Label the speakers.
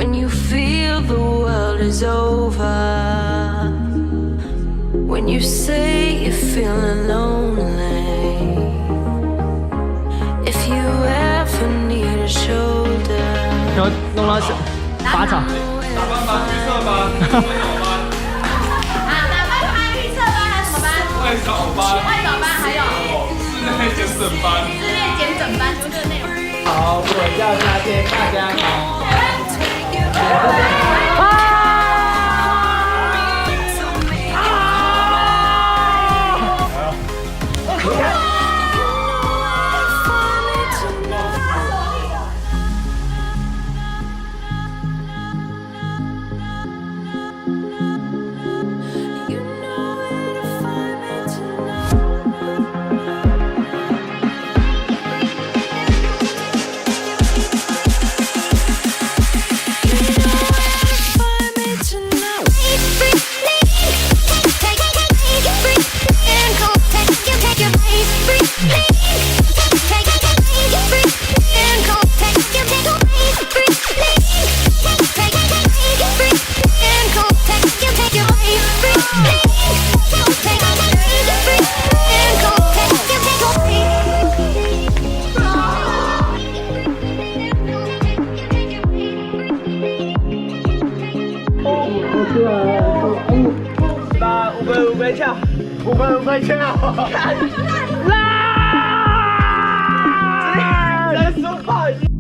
Speaker 1: When you feel the world is over, when you say you're feeling lonely, if you ever need a shoulder.
Speaker 2: 然后弄到靶场。
Speaker 3: 打班吧，预测班，没有班。
Speaker 4: 啊，打班还预测班还是什么班？
Speaker 3: 外早班。
Speaker 4: 外早班还有
Speaker 3: 室内检诊班。
Speaker 4: 室内检诊班，就这个内容。
Speaker 2: 好，我叫夏天，大家好。
Speaker 5: 5倍跳，5倍跳，啦！人手炮已经。